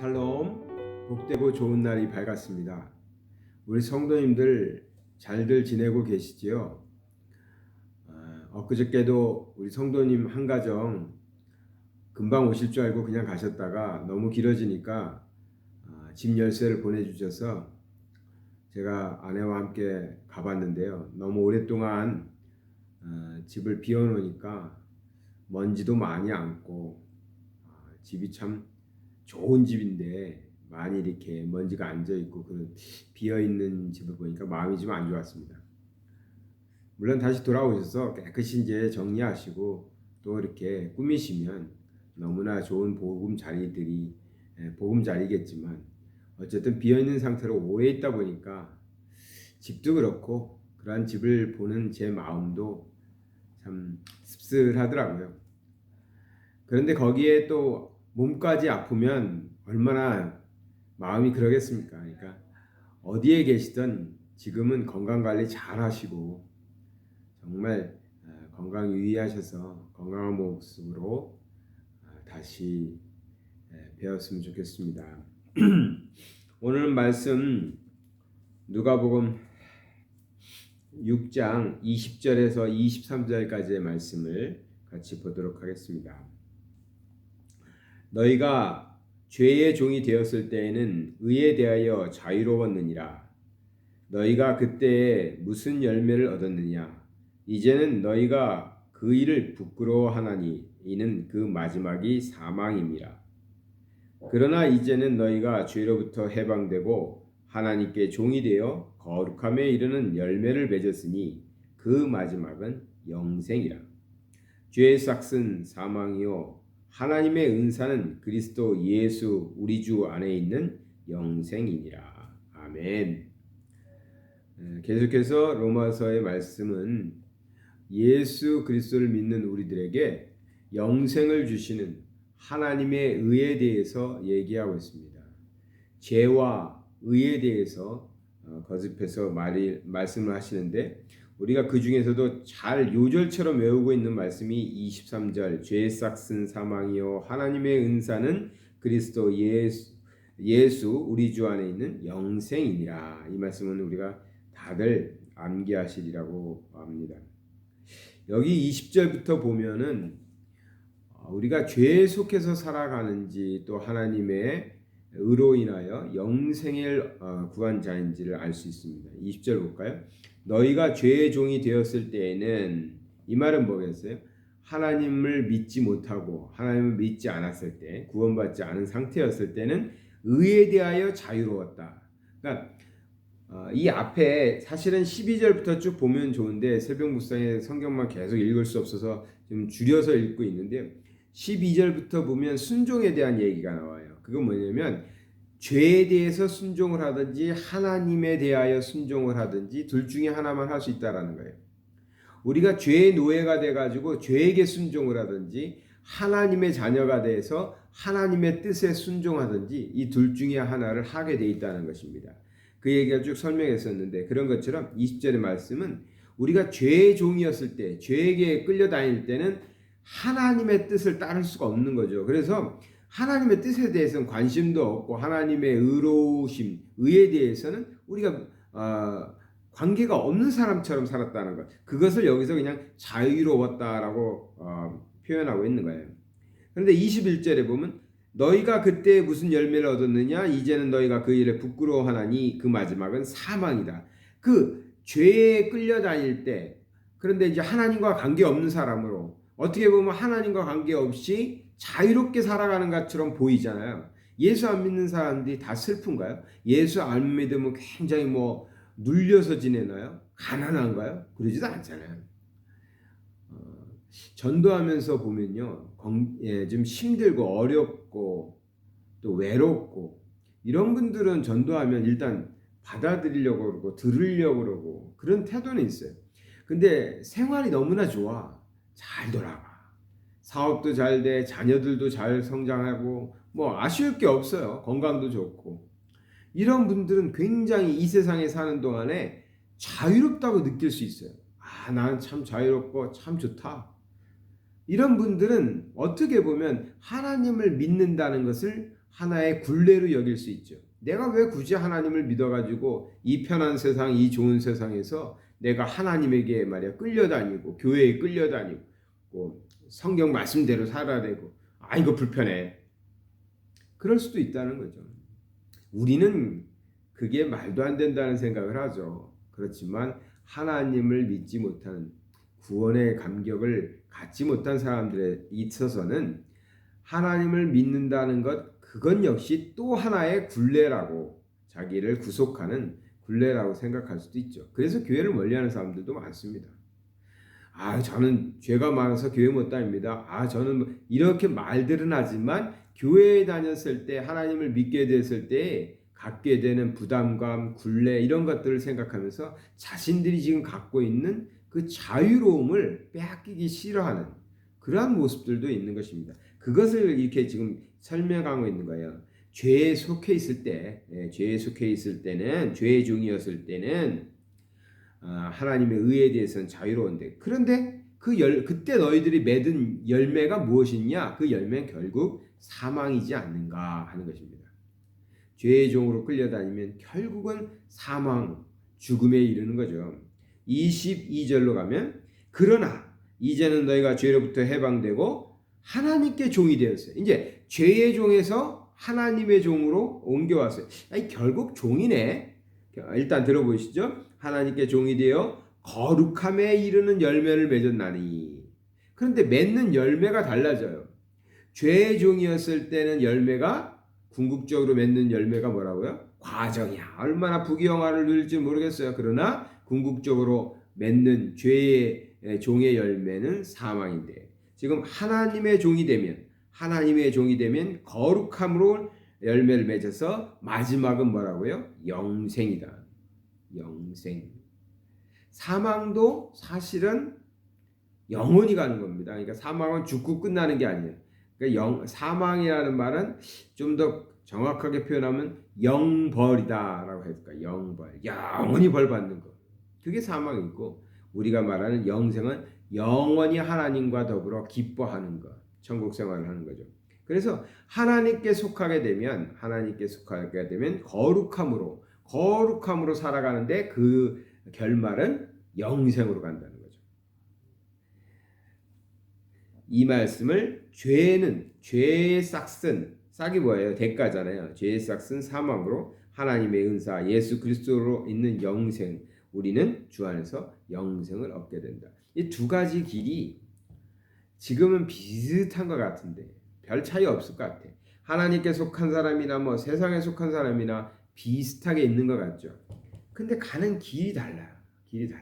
샬롬, 복되고 좋은 날이 밝았습니다. 우리 성도님들 잘들 지내고 계시지요? 엊그저께도 우리 성도님 한 가정 금방 오실 줄 알고 그냥 가셨다가 너무 길어지니까 집 열쇠를 보내주셔서 제가 아내와 함께 가봤는데요. 너무 오랫동안 집을 비워놓으니까 먼지도 많이 앉고 집이 참 좋은 집인데 많이 이렇게 먼지가 앉아있고 그런 비어있는 집을 보니까 마음이 좀 안 좋았습니다. 물론 다시 돌아오셔서 깨끗이 이제 정리하시고 또 이렇게 꾸미시면 너무나 좋은 보금자리겠지만 어쨌든 비어있는 상태로 오래 있다 보니까 집도 그렇고 그러한 집을 보는 제 마음도 참 씁쓸하더라고요. 그런데 거기에 또 몸까지 아프면 얼마나 마음이 그러겠습니까? 그러니까 어디에 계시든 지금은 건강관리 잘 하시고 정말 건강 유의하셔서 건강한 모습으로 다시 배웠으면 좋겠습니다. 오늘 말씀 누가복음 6장 20절에서 23절까지의 말씀을 같이 보도록 하겠습니다. 너희가 죄의 종이 되었을 때에는 의에 대하여 자유로웠느니라. 너희가 그때에 무슨 열매를 얻었느냐? 이제는 너희가 그 일을 부끄러워하나니 이는 그 마지막이 사망임이라. 그러나 이제는 너희가 죄로부터 해방되고 하나님께 종이 되어 거룩함에 이르는 열매를 맺었으니 그 마지막은 영생이라. 죄의 삭은 사망이요 하나님의 은사는 그리스도 예수 우리 주 안에 있는 영생이니라. 아멘. 계속해서 로마서의 말씀은 예수 그리스도를 믿는 우리들에게 영생을 주시는 하나님의 의에 대해서 얘기하고 있습니다. 죄와 의에 대해서 거듭해서 말씀을 하시는데 우리가 그 중에서도 잘 요절처럼 외우고 있는 말씀이 23절 죄의 삭은 사망이요 하나님의 은사는 그리스도 예수 우리 주 안에 있는 영생이니라. 이 말씀은 우리가 다들 암기하시리라고 합니다. 여기 20절부터 보면은 우리가 죄에 속해서 살아가는지 또 하나님의 의로 인하여 영생을 구한 자인지를 알 수 있습니다. 20절 볼까요? 너희가 죄의 종이 되었을 때에는 이 말은 뭐겠어요? 하나님을 믿지 못하고 하나님을 믿지 않았을 때 구원받지 않은 상태였을 때는 의에 대하여 자유로웠다. 그러니까 이 앞에 사실은 12절부터 쭉 보면 좋은데 새벽 묵상에 성경만 계속 읽을 수 없어서 좀 줄여서 읽고 있는데요. 12절부터 보면 순종에 대한 얘기가 나와요. 그건 뭐냐면 죄에 대해서 순종을 하든지 하나님에 대하여 순종을 하든지 둘 중에 하나만 할 수 있다라는 거예요. 우리가 죄의 노예가 돼가지고 죄에게 순종을 하든지 하나님의 자녀가 돼서 하나님의 뜻에 순종하든지 이 둘 중에 하나를 하게 돼 있다는 것입니다. 그 얘기가 쭉 설명했었는데 그런 것처럼 20절의 말씀은 우리가 죄의 종이었을 때 죄에게 끌려다닐 때는 하나님의 뜻을 따를 수가 없는 거죠. 그래서 하나님의 뜻에 대해서는 관심도 없고 하나님의 의로우심, 의에 대해서는 우리가 관계가 없는 사람처럼 살았다는 것. 그것을 여기서 그냥 자유로웠다라고 표현하고 있는 거예요. 그런데 21절에 보면 너희가 그때 무슨 열매를 얻었느냐? 이제는 너희가 그 일에 부끄러워하나니 그 마지막은 사망이다. 그 죄에 끌려다닐 때 그런데 이제 하나님과 관계없는 사람으로 어떻게 보면 하나님과 관계없이 자유롭게 살아가는 것처럼 보이잖아요. 예수 안 믿는 사람들이 다 슬픈가요? 예수 안 믿으면 굉장히 눌려서 지내나요? 가난한가요? 그러지도 않잖아요. 전도하면서 보면요, 좀 힘들고 어렵고 또 외롭고 이런 분들은 전도하면 일단 받아들이려고 그러고 들으려고 그러고 그런 태도는 있어요. 근데 생활이 너무나 좋아. 잘 돌아가. 사업도 잘 돼, 자녀들도 잘 성장하고 아쉬울 게 없어요. 건강도 좋고. 이런 분들은 굉장히 이 세상에 사는 동안에 자유롭다고 느낄 수 있어요. 나는 참 자유롭고 참 좋다. 이런 분들은 어떻게 보면 하나님을 믿는다는 것을 하나의 굴레로 여길 수 있죠. 내가 왜 굳이 하나님을 믿어가지고 이 편한 세상, 이 좋은 세상에서 내가 하나님에게 말이야 끌려다니고 교회에 끌려다니고 성경 말씀대로 살아야 되고 이거 불편해. 그럴 수도 있다는 거죠. 우리는 그게 말도 안 된다는 생각을 하죠. 그렇지만 하나님을 믿지 못하는 구원의 감격을 갖지 못한 사람들에 있어서는 하나님을 믿는다는 것 그건 역시 또 하나의 굴레라고 자기를 구속하는 굴레라고 생각할 수도 있죠. 그래서 교회를 멀리하는 사람들도 많습니다. 저는 죄가 많아서 교회 못 다닙니다. 저는 이렇게 말들은 하지만 교회에 다녔을 때 하나님을 믿게 됐을 때 갖게 되는 부담감, 굴레 이런 것들을 생각하면서 자신들이 지금 갖고 있는 그 자유로움을 빼앗기기 싫어하는 그러한 모습들도 있는 것입니다. 그것을 이렇게 지금 설명하고 있는 거예요. 죄에 속해 있을 때, 죄에 속해 있을 때는 죄의 종이었을 때는 하나님의 의에 대해서는 자유로운데 그런데 그때 너희들이 맺은 열매가 무엇이냐? 그 열매는 결국 사망이지 않는가 하는 것입니다. 죄의 종으로 끌려다니면 결국은 사망, 죽음에 이르는 거죠. 22절로 가면 그러나 이제는 너희가 죄로부터 해방되고 하나님께 종이 되었어요. 이제 죄의 종에서 하나님의 종으로 옮겨왔어요. 결국 종이네. 일단 들어보시죠. 하나님께 종이 되어 거룩함에 이르는 열매를 맺었나니. 그런데 맺는 열매가 달라져요. 죄의 종이었을 때는 열매가 궁극적으로 맺는 열매가 뭐라고요? 과정이야. 얼마나 부귀영화를 누릴지 모르겠어요. 그러나 궁극적으로 맺는 죄의 종의 열매는 사망인데 지금 하나님의 종이 되면 거룩함으로 열매를 맺어서 마지막은 뭐라고요? 영생이다. 영생. 사망도 사실은 영원히 가는 겁니다. 그러니까 사망은 죽고 끝나는 게 아니에요. 그러니까 사망이라는 말은 좀 더 정확하게 표현하면 영벌이다라고 할까. 영벌. 영원히 벌 받는 거. 그게 사망이고 우리가 말하는 영생은 영원히 하나님과 더불어 기뻐하는 것. 천국 생활을 하는 거죠. 그래서 하나님께 속하게 되면 거룩함으로 살아가는데 그 결말은 영생으로 간다는 거죠. 이 말씀을 죄의 싹이 뭐예요? 대가잖아요. 죄의 싹은 사망으로 하나님의 은사 예수 그리스도로 있는 영생 우리는 주 안에서 영생을 얻게 된다. 이 두 가지 길이 지금은 비슷한 것 같은데 별 차이 없을 것 같아. 하나님께 속한 사람이나 세상에 속한 사람이나 비슷하게 있는 것 같죠. 근데 가는 길이 달라요. 길이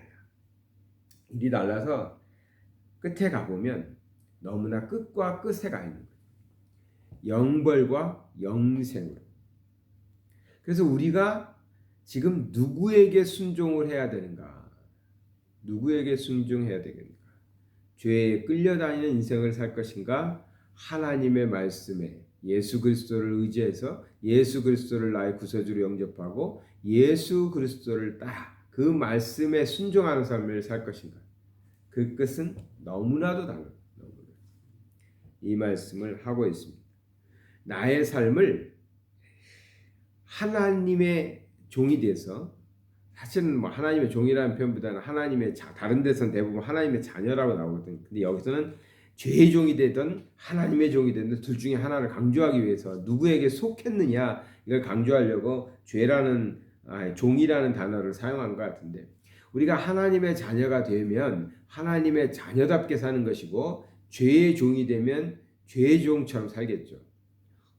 달라서 끝에 가보면 너무나 끝과 끝에 가 있는 거예요. 영벌과 영생으로. 그래서 우리가 지금 누구에게 순종을 해야 되는가? 누구에게 순종해야 되겠는가? 죄에 끌려다니는 인생을 살 것인가? 하나님의 말씀에 예수 그리스도를 의지해서 예수 그리스도를 나의 구세주로 영접하고 예수 그리스도를 그 말씀에 순종하는 삶을 살 것인가? 그 끝은 너무나도 달라요. 이 말씀을 하고 있습니다. 나의 삶을 하나님의 종이 돼서 사실은 하나님의 종이라는 표현보다는 하나님의 다른 데서는 대부분 하나님의 자녀라고 나오거든요. 근데 여기서는 죄의 종이 되든 하나님의 종이 되든 둘 중에 하나를 강조하기 위해서 누구에게 속했느냐 이걸 강조하려고 종이라는 단어를 사용한 것 같은데 우리가 하나님의 자녀가 되면 하나님의 자녀답게 사는 것이고 죄의 종이 되면 죄의 종처럼 살겠죠.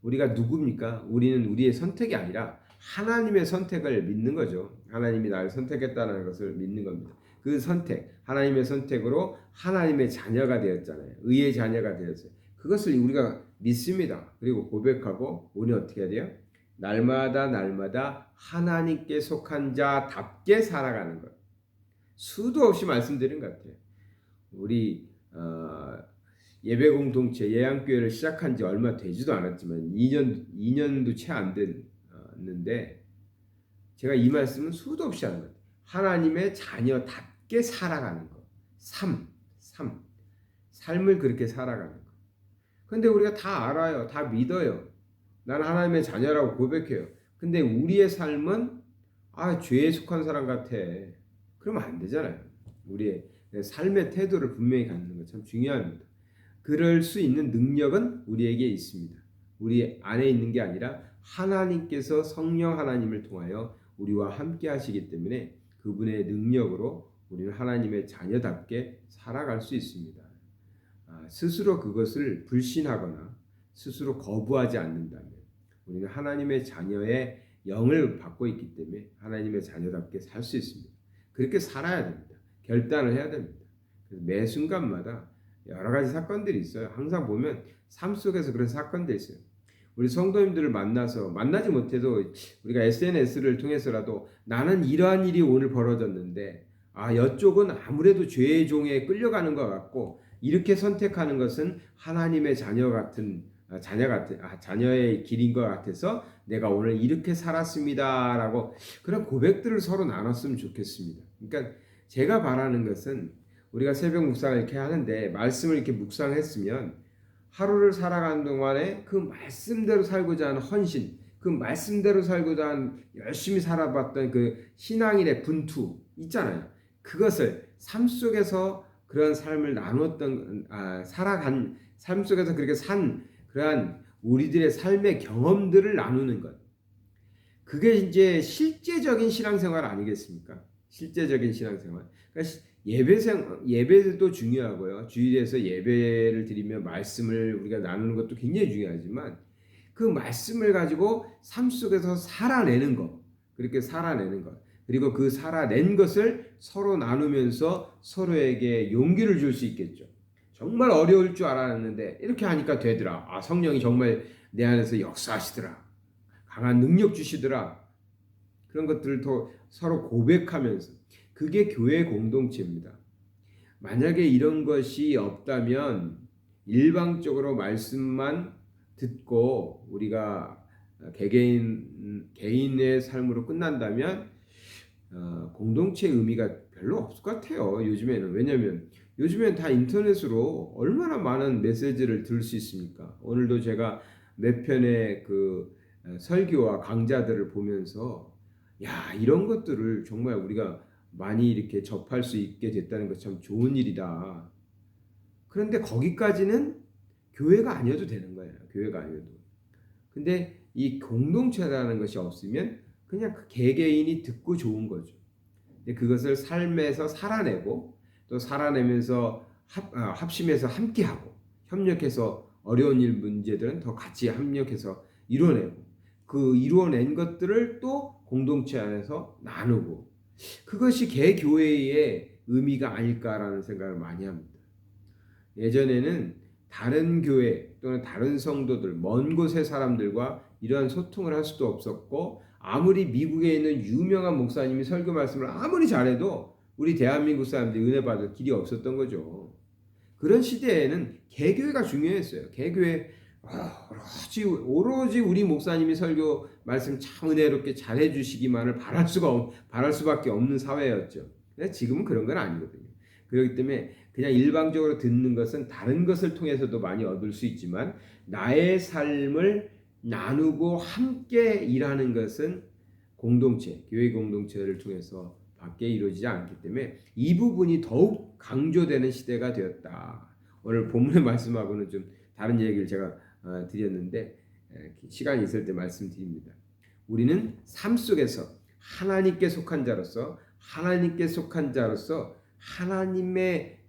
우리가 누굽니까? 우리는 우리의 선택이 아니라 하나님의 선택을 믿는 거죠. 하나님이 나를 선택했다는 것을 믿는 겁니다. 그 선택, 하나님의 선택으로 하나님의 자녀가 되었잖아요. 의의 자녀가 되었어요. 그것을 우리가 믿습니다. 그리고 고백하고 우리는 어떻게 해야 돼요? 날마다 하나님께 속한 자답게 살아가는 것. 수도 없이 말씀드린 것 같아요. 우리 예배 공동체 예양교회를 시작한 지 얼마 되지도 않았지만 2년도 채 안 됐는데 제가 이 말씀은 수도 없이 하는 것 같아요. 하나님의 자녀답게 살아가는 것. 삶을 그렇게 살아가는 것. 근데 우리가 다 알아요. 다 믿어요. 나는 하나님의 자녀라고 고백해요. 근데 우리의 삶은 죄에 속한 사람 같아. 그러면 안 되잖아요. 우리의 삶의 태도를 분명히 갖는 것 참 중요합니다. 그럴 수 있는 능력은 우리에게 있습니다. 우리 안에 있는 게 아니라 하나님께서 성령 하나님을 통하여 우리와 함께 하시기 때문에 그분의 능력으로 우리는 하나님의 자녀답게 살아갈 수 있습니다. 스스로 그것을 불신하거나 스스로 거부하지 않는다면 우리는 하나님의 자녀의 영을 받고 있기 때문에 하나님의 자녀답게 살 수 있습니다. 그렇게 살아야 됩니다. 결단을 해야 됩니다. 그래서 매 순간마다 여러 가지 사건들이 있어요. 항상 보면 삶 속에서 그런 사건들이 있어요. 우리 성도님들을 만나지 못해도 우리가 SNS를 통해서라도 나는 이러한 일이 오늘 벌어졌는데 이쪽은 아무래도 죄의 종에 끌려가는 것 같고 이렇게 선택하는 것은 하나님의 자녀의 길인 것 같아서 내가 오늘 이렇게 살았습니다라고 그런 고백들을 서로 나눴으면 좋겠습니다. 그러니까 제가 바라는 것은 우리가 새벽 묵상을 이렇게 하는데 말씀을 이렇게 묵상했으면 하루를 살아가는 동안에 그 말씀대로 살고자 하는 헌신, 그 말씀대로 살고자 하는 열심히 살아봤던 그 신앙인의 분투 있잖아요. 그것을 삶 속에서 그런 삶을 나눴던 살아간 삶 속에서 그렇게 산 그러한 우리들의 삶의 경험들을 나누는 것. 그게 이제 실제적인 신앙생활 아니겠습니까? 실제적인 신앙생활. 그러니까 예배도 중요하고요. 주일에서 예배를 드리며 말씀을 우리가 나누는 것도 굉장히 중요하지만 그 말씀을 가지고 삶 속에서 살아내는 것. 그렇게 살아내는 것. 그리고 그 살아낸 것을 서로 나누면서 서로에게 용기를 줄 수 있겠죠. 정말 어려울 줄 알았는데 이렇게 하니까 되더라. 성령이 정말 내 안에서 역사하시더라. 강한 능력 주시더라. 그런 것들을 더 서로 고백하면서 그게 교회 공동체입니다. 만약에 이런 것이 없다면 일방적으로 말씀만 듣고 우리가 개인의 삶으로 끝난다면 공동체의 의미가 별로 없을 것 같아요. 요즘에는. 왜냐하면 요즘엔 다 인터넷으로 얼마나 많은 메시지를 들을 수 있습니까? 오늘도 제가 몇 편의 그 설교와 강좌들을 보면서 이런 것들을 정말 우리가 많이 이렇게 접할 수 있게 됐다는 것 참 좋은 일이다. 그런데 거기까지는 교회가 아니어도 되는 거예요. 교회가 아니어도. 근데 이 공동체라는 것이 없으면 그냥 개개인이 듣고 좋은 거죠. 근데 그것을 삶에서 살아내고 또 살아내면서 합심해서 함께하고 협력해서 어려운 일 문제들은 더 같이 협력해서 이뤄내고 그 이루어낸 것들을 또 공동체 안에서 나누고 그것이 개교회의 의미가 아닐까라는 생각을 많이 합니다. 예전에는 다른 교회 또는 다른 성도들 먼 곳의 사람들과 이러한 소통을 할 수도 없었고 아무리 미국에 있는 유명한 목사님이 설교 말씀을 아무리 잘해도 우리 대한민국 사람들이 은혜 받을 길이 없었던 거죠. 그런 시대에는 개교회가 중요했어요. 개교회 오로지 우리 목사님이 설교 말씀 참 은혜롭게 잘해 주시기만을 바랄 수밖에 없는 사회였죠. 근데 지금은 그런 건 아니거든요. 그렇기 때문에 그냥 일방적으로 듣는 것은 다른 것을 통해서도 많이 얻을 수 있지만 나의 삶을 나누고 함께 일하는 것은 공동체, 교회 공동체를 통해서 밖에 이루어지지 않기 때문에 이 부분이 더욱 강조되는 시대가 되었다. 오늘 본문의 말씀하고는 좀 다른 얘기를 제가 드렸는데 시간이 있을 때 말씀드립니다. 우리는 삶 속에서 하나님께 속한 자로서 하나님의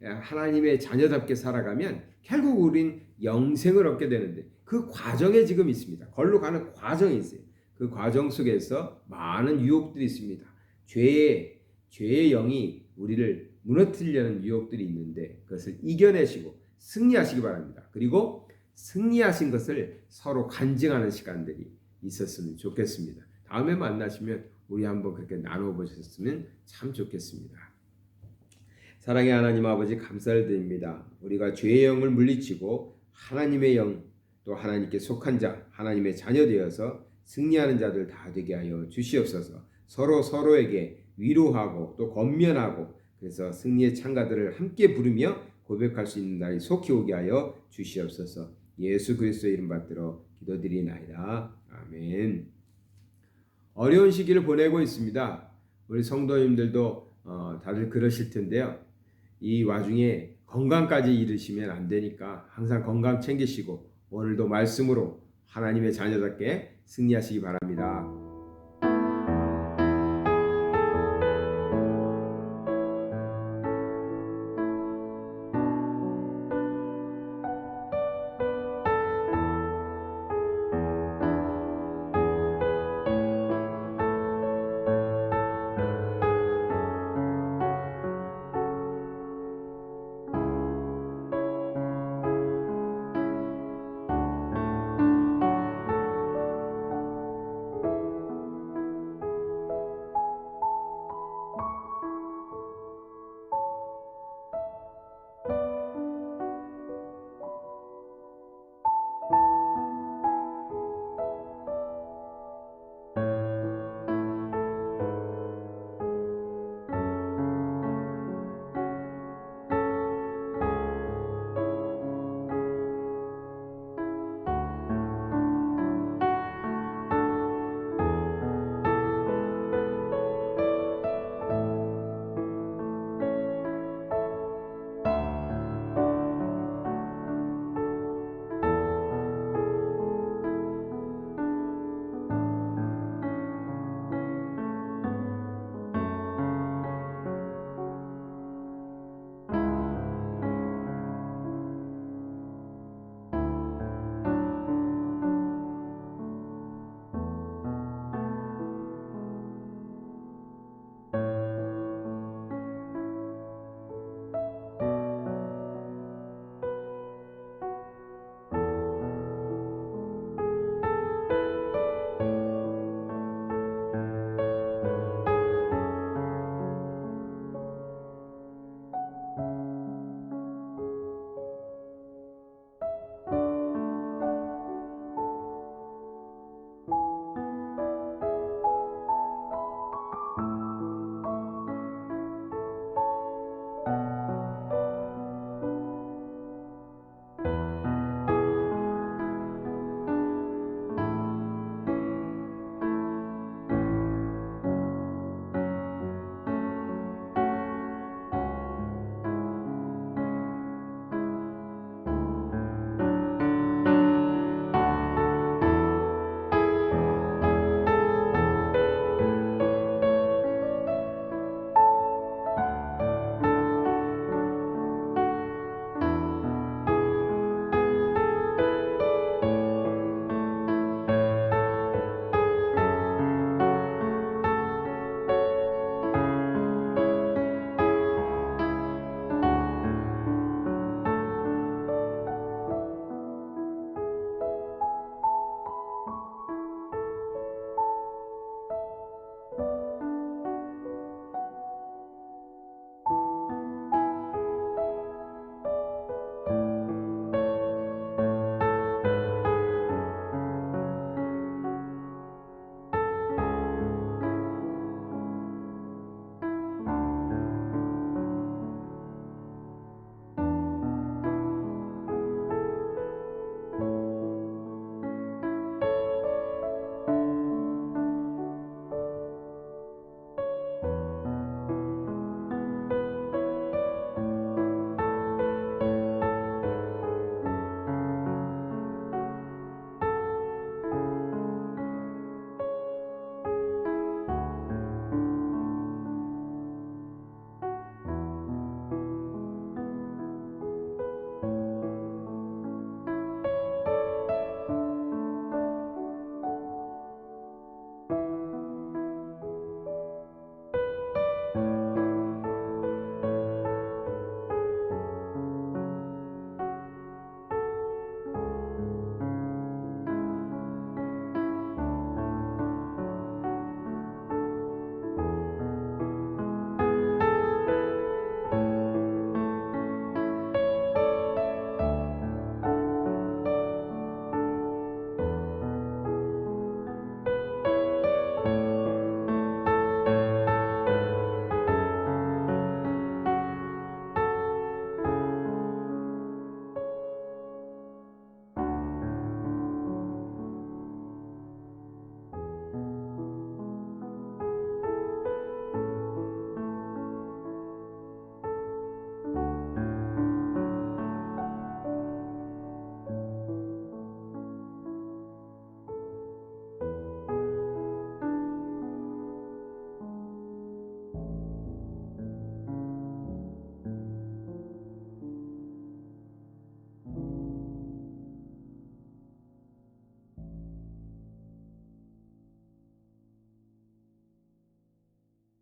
자녀답게 살아가면 결국 우린 영생을 얻게 되는데 그 과정에 지금 있습니다. 걸로 가는 과정이 있어요. 그 과정 속에서 많은 유혹들이 있습니다. 죄의 영이 우리를 무너뜨리려는 유혹들이 있는데 그것을 이겨내시고 승리하시기 바랍니다. 그리고 승리하신 것을 서로 간증하는 시간들이 있었으면 좋겠습니다. 다음에 만나시면 우리 한번 그렇게 나눠보셨으면 참 좋겠습니다. 사랑의 하나님 아버지 감사를 드립니다. 우리가 죄의 영을 물리치고 하나님의 영 또 하나님께 속한 자 하나님의 자녀 되어서 승리하는 자들 다 되게 하여 주시옵소서. 서로에게 위로하고 또 권면하고 그래서 승리의 찬가들을 함께 부르며 고백할 수 있는 날이 속히 오게 하여 주시옵소서. 예수 그리스도의 이름 받들어 기도드리나이다. 아멘. 어려운 시기를 보내고 있습니다. 우리 성도님들도 다들 그러실 텐데요. 이 와중에 건강까지 잃으시면 안 되니까 항상 건강 챙기시고 오늘도 말씀으로 하나님의 자녀답게 승리하시기 바랍니다.